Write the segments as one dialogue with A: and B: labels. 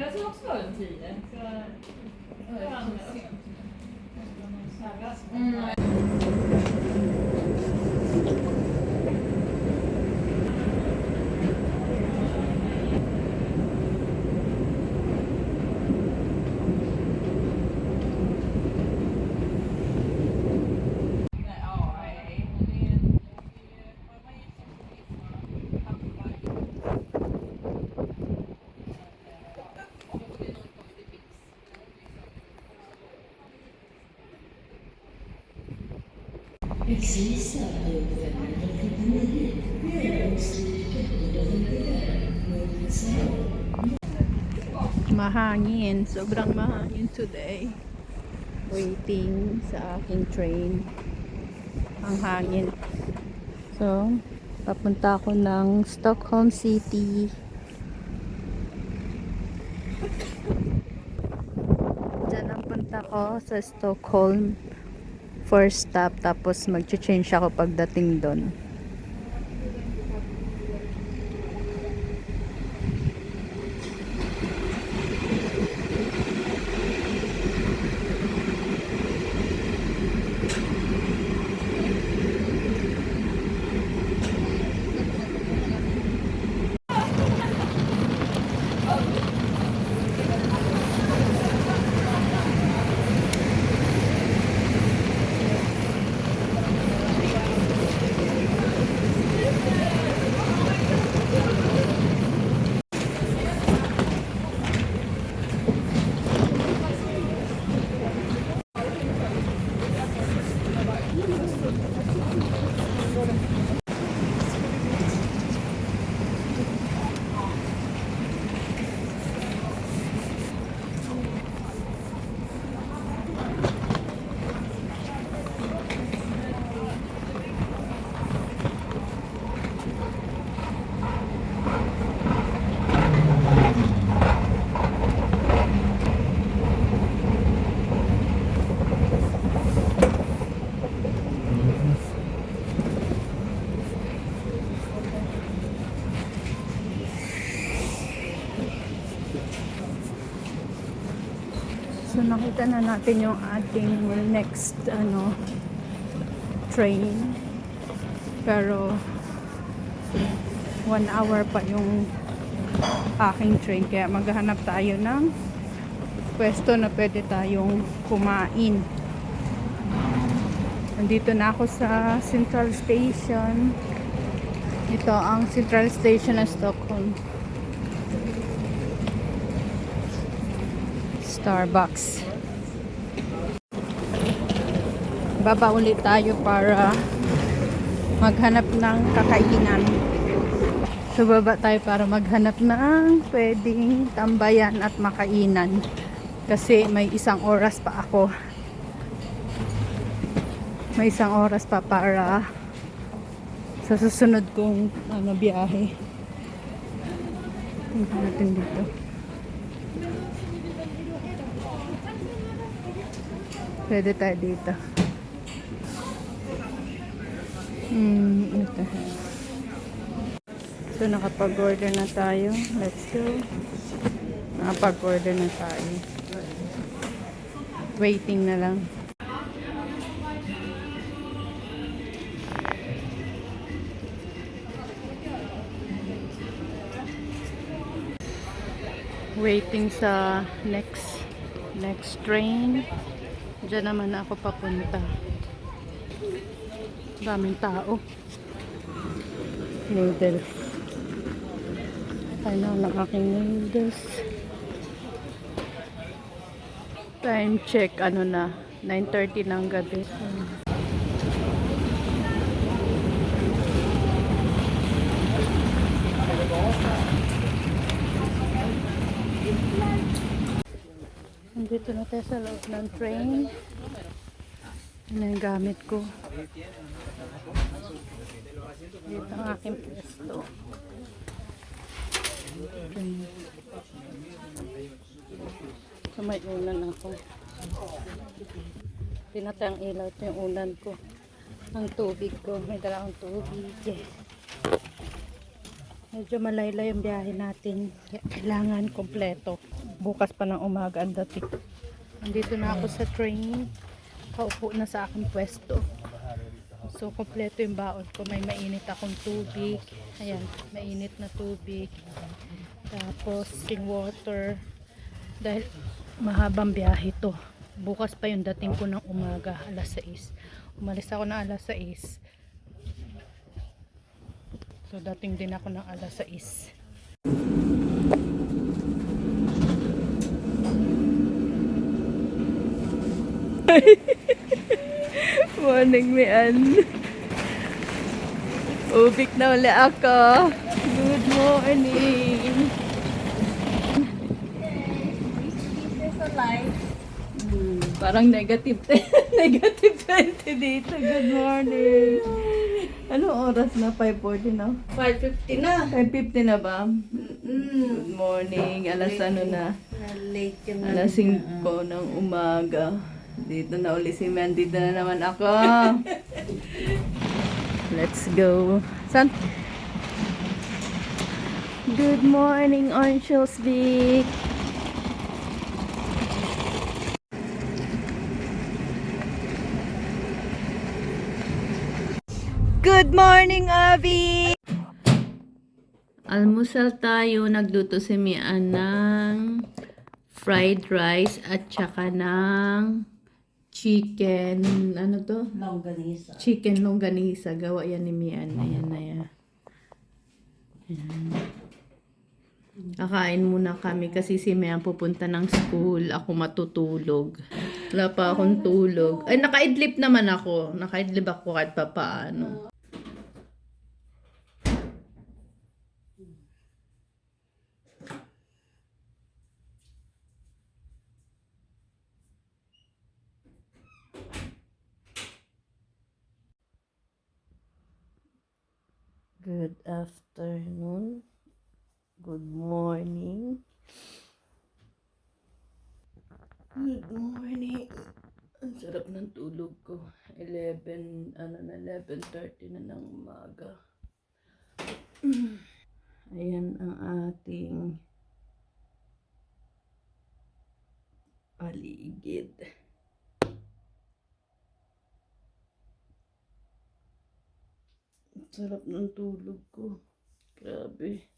A: jag ser också vara en 10.
B: Precis över 549 mahangin, sobrang mahangin today. Waiting sa aking train. Ang hangin. So, papunta ako ng Stockholm City. Diyan ang punta ko sa Stockholm. First stop, tapos mag-change ako pagdating doon. So nakita na natin yung ating next train, pero 1 hour pa yung aking train, kaya maghahanap tayo ng pwesto na pwede tayong kumain. Nandito na ako sa Central Station. Ito ang Central Station ng Stockholm. Starbucks. Baba ulit tayo para maghanap ng kakainan. So baba tayo para maghanap ng pwedeng tambayan at makainan. Kasi may 1 oras pa ako. May 1 oras pa para sa susunod kong biyahe. Tingnan natin dito. Pwede tayo dito. Ito. So, nakapag-order na tayo. Let's go. Nakapag-order na tayo. Waiting na lang. Waiting sa next train. Diyan naman ako papunta. Daming tao. Noodles. Ano lang aking noodles. Time check, na 9:30 ng gabi. Nandito na tayo sa loob ng train. Ano yung gamit ko? Dito ang aking pwesto. So may unan ako. Pinatay ang ilaw. Ito yung unan ko. Ang tubig ko. May dala akong tubig. Medyo malaylay yung biyahe natin. Kailangan kompleto. bukas pa ng umaga ang dating. Nandito na ako sa train. Kaupo na sa aking pwesto. So, kompleto yung baon ko. May mainit akong tubig. Ayan, mainit na tubig. Tapos, spring water. Dahil mahabang biyahe to. Bukas pa yung dating ko ng umaga, alas 6. Umalis ako ng alas 6. So, dating din ako ng alas 6. Morning, Mian. Ubik na uli ako. Good morning. Parang negative negative 20 dito. Good morning. Ano oras na? 5:40 na?
A: 5:50 na.
B: 5:50 na ba? Good morning. Alas ano na?
A: Late yung
B: Alas 5 ng umaga. Dito na uli si Man. Dito na naman ako. Let's go. San? Good morning, Orange Vic. Good morning, Avi! Almusal tayo. Nagluto si Mian ng fried rice at saka ng chicken, ano to?
A: longganisa.
B: Chicken longganisa. Gawa yan ni Mian. Ayan na yan. Ayan. Kakain muna kami kasi si Mian pupunta ng school. Ako matutulog. Wala pa akong tulog. Ay, nakaidlip naman ako. Nakaidlip ako kahit pa paano. Good afternoon. Good morning. Good morning. Ang sarap ng tulog ko. 11:30 na ng umaga. Ayan ang ating paligid. Ang sarap ng tulog ko. Grabe.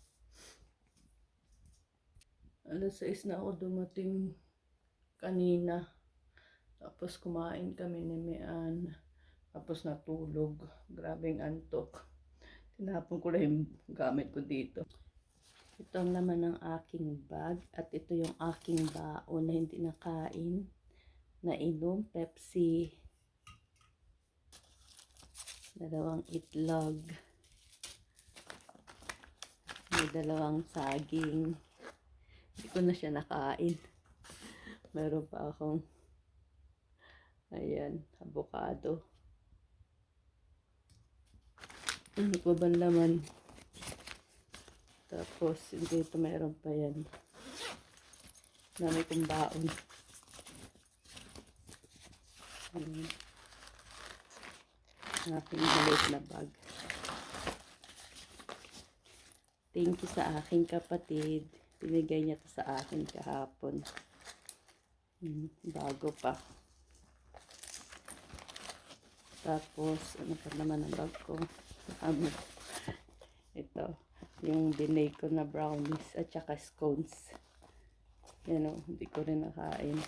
B: Alas 6 na ako dumating kanina. Tapos kumain kami ni Mian. Tapos natulog. Grabeng antok. Tinapon ko lang yung gamit ko dito. Ito naman ang aking bag. At ito yung aking baon na hindi nakain. Nainom. Pepsi. Dalawang itlog. May dalawang saging. Hindi ko na siya nakain. Meron pa akong ayan, avocado. Ano ko ba laman? Tapos, dito meron pa yan. Dami kong baon. Ayan. Aking maliit na bag. Thank you sa aking kapatid. Pinigay niya to sa akin kahapon. Bago pa. Tapos, ano pa naman ang bag ko? Ito. Yung binay ko na brownies at saka scones. Yan o. Hindi ko rin nakain.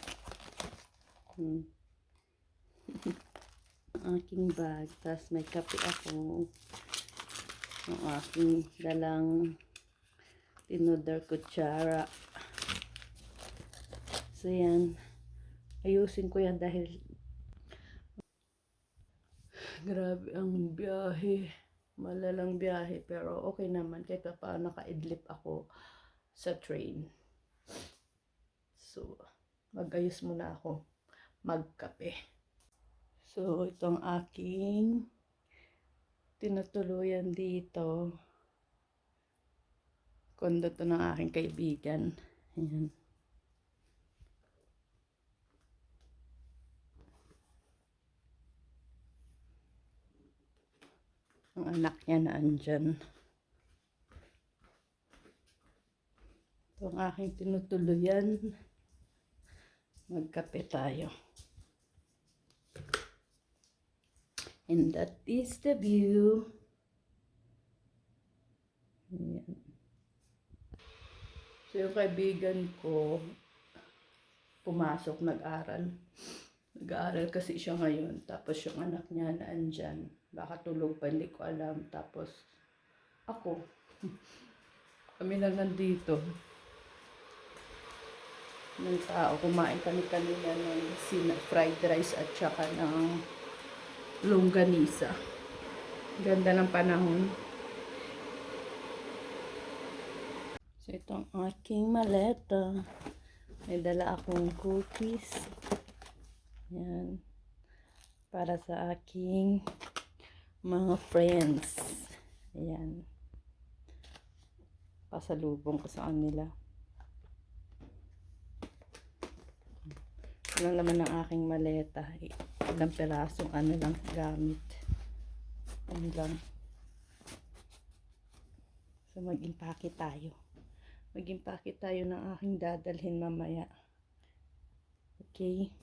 B: Aking bag. Tapos may kape ako. Ang aking dalang tinudar kutsara. So yan. Ayusin ko yan dahil grabe ang biyahe. Malalang biyahe. Pero okay naman. Kahit pa paano nakaidlip ako sa train. So, mag-ayos muna ako. Magkape. So, itong aking tinutuluyan dito. Kondo to ng aking kaibigan. Ayan. Ang anak niya na andyan. Ito ang aking tinutuluyan. Magkape tayo. And that is the view. Ayan. So yung kaibigan ko, pumasok, nag-aral. Nag-aaral kasi siya ngayon. Tapos yung anak niya na andyan. Baka tulog pa, hindi ko alam. Tapos ako, kami lang nandito. Ng tao, kumain kami kanina ng fried rice at saka ng longganisa. Ganda ng panahon. So itong aking maleta. May dala akong cookies. Yan. Para sa aking mga friends. Ayan. Pasalubong ko sa kanila. Ano naman ang aking maleta. Ilang perasong ano lang gamit. Ano lang. So mag-impake tayo. Mag-impake tayo ng aking dadalhin mamaya. Okay.